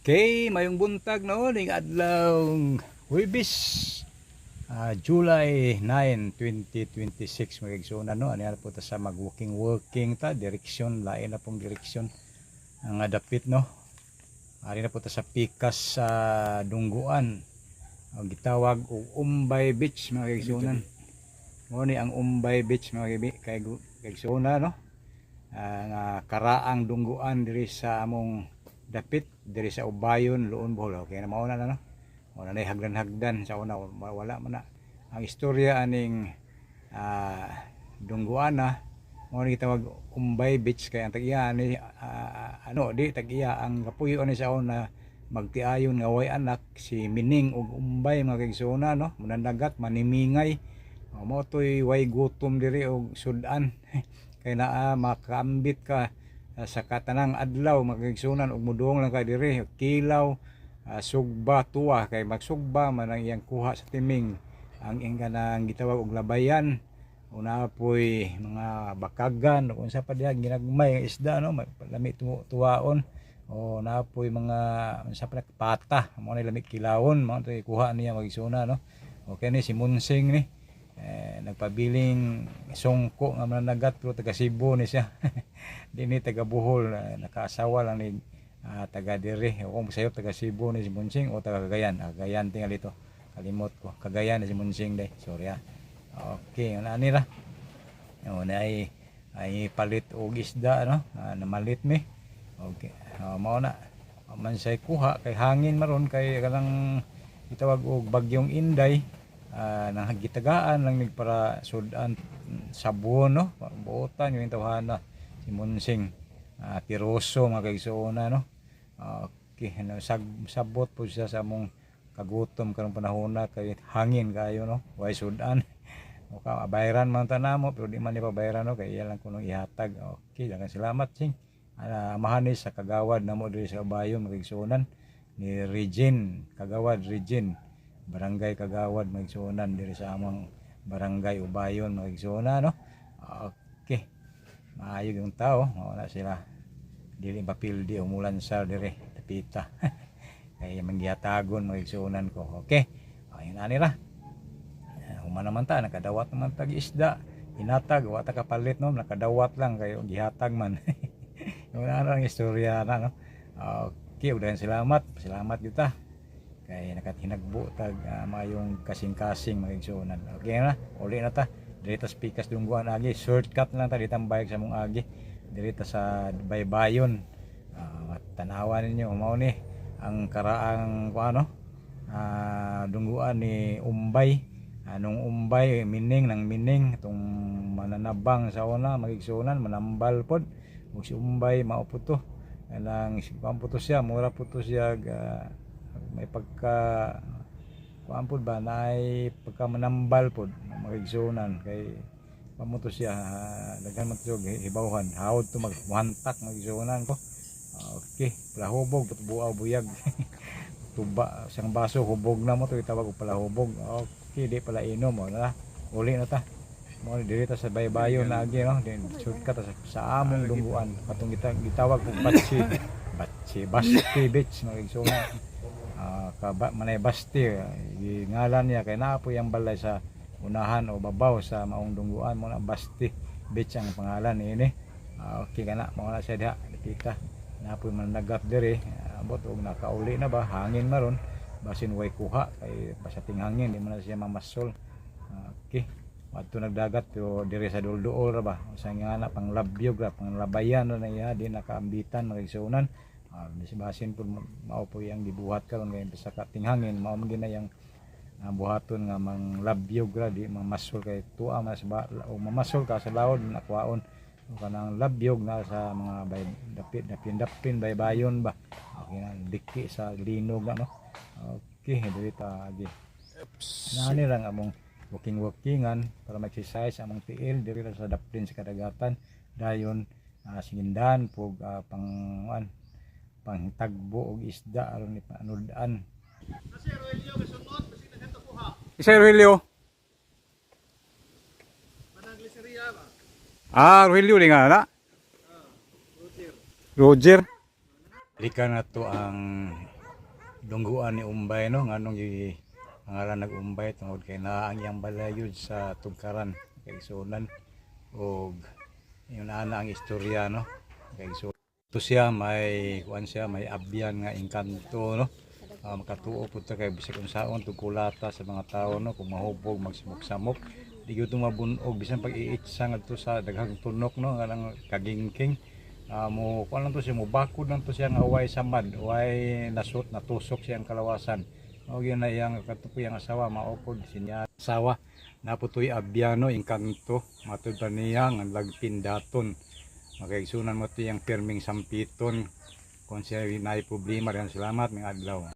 Okay, mayong buntag no, ning adlaw Huwebes, July 9, 2026 mga igsoon no. Ano po ta sa mag-working ta, direksyon, lain na pong direksyon ang dapit no. Ari na po ta sa pikas sa Dungguan. Ang gitawag og Umbay Beach mga igsoonan. Mo ni ang Umbay Beach mga igsoona no. Ang karaang Dungguan diri sa among dapit diri sa Ubayon, Luon, Bohol. Okay na mauna na no. Wala na hagdan-hagdan sa una, wala man na. Ang istorya aning Dungguana mo ni gitawag Umbay Beach kay ang tag-iya ni di tag-iya ang kapuyo ni sa una magtiayon nga way anak si Mining ug Umbay mga kaigsoona no. Munandagat manimingay. Mo toy way gutom diri og sudan kay naa makaambit ka sa katanang adlaw magigsunan og mudong lang kay diri kilaw sugba tuwa kay magsugba man ang iyang kuha sa timing ang kanang gitawag og labayan una poy mga bakagan kung sa pa diha ginagmay nga isda no lami tuwaon o napoy mga sa pa pata mo ni lami kilawon mo toy kuha niya magigsuna no. Okay ni si Munsing ni nagpabiling songko nga mananagat pero taga Cebu ni siya. Di ni taga Bohol, nakaasawa lang ni taga diri o kung sayo taga Cebu ni si Munsing o taga Cagayan. Cagayan tingal ito, kalimot ko, Cagayan ni si Munsing day, sorry okay, ani ra na ay palit og isda no, namalit mi okay. Mao na man say kuha kay hangin maron kay kanang itawag og bagyong Inday. Nahagitagaan lang para sudan sabon no, buotan yung tawhana si Munsing tiroso mga kaigsoona no. Okay, sabot po siya sa mong kagutom karong panahon na kay hangin kayo no, way sudan o ka bayaran man tanamo pero di man ni pabayaran no kay iya lang kuno ihatag. Okay, daghang salamat sing amahan ni sa kagawad namo diri sa Ubayon mga kaigsuonan ni Regine Kagawad Regine Barangay Kagawad magsuonan diri sa among Barangay Ubayon magsuona no. Okay, maayo yung tao wala sila dili papildi umulan sa diri tapita kay manggihatagon magsuonan ko. Okay, ayun ani ra human naman ta nakadawat naman tag isda hinatag wa ta kapalit no, nakadawat lang kayo gihatag man. Yung ang istorya na no. Okay, udahan salamat kita kay nakatinagbo tag mayong kasing-kasing magigsunan. Okay na, uli na ta diri ta sa pikas Dungguan agi, shortcut lang ta ditang bayag sa mong agi diri ta sa Baybayon. Tanawan ninyo mao ni ang karaang Dungguan ni Umbay. Anong Umbay Mining nang Mining itong mananabang sa una magigsunan manambal pod ug si Umbay mao po to lang puto siya mura puto siya may pagka kuampod ba naay pagka manambal pod magigsunan kay pamuto siya daghan man to hibawhan hawod to magwantak magigsunan ko. Okay, palahubog buaw buyag tuba sang baso hubog na mo to itawag og palahubog. Okay, di pala inom mo na uli na ta mo diri ta sa Baybayon lagi no, din shortcut sa among Dungguan katong gitawag og Basti Beach magigsunan. Manay Basti ngalan niya kay naa po yung balay sa unahan o babaw sa maong Dungguan mo na Basti Beach ang pangalan ini. Okay kana mao na siya diha kita na po managap diri abot og nakauli na ba hangin maron basin way kuha kay basating hangin di man na siya mamasol. Okay, adto nagdagat pero diri sa Dulduol ra ba sa nga na pang labyog ra pang labayan na iya di nakaambitan magigsunan. Basin po mao po yang gibuhat karon kay sa katinghangin mao man gina yang buhaton nga mang labyog ra di mamasol kay tuwa mas o mamasol ka sa lawod nakwaon kanang labyog na sa mga dapin Baybayon ba. Okay na diki sa linog na no. Okay, diri ta agi nani lang among workingan para mag-exercise among tiil diri sa dapin sa kadagatan dayon singindan pug pangtagbo og isda aron ni panudan. Sir Rogelio. Manang Liseria ba? Rogelio nga na. Roger. Lika na to ang dungguan ni Umbay no nganong pangalan nag-Umbay tungod kay naa ang iyang balayod sa tugkaran kay igsunan og yun ana ang istorya no kay igsunan. Ito siya may kuan siya may abyan nga engkanto no. Makatuo pud ta kay bisag unsaon tugkulata sa mga tawo no kung mahubog magsimok-samok di gyud mabunog bisan pag iitsa ngadto sa daghang tunok no kanang kagingking mo kuan lang to siya mo bakod lang to siya nga way samad way nasot natusok siyang kalawasan mao gyud na iyang katupoy ang asawa maupod sinya asawa naputoy abyano engkanto matud pa niya nga lagpindaton makaigsunan mo to yang pirming sampiton kung siya nay problema rin salamat ng adlaw.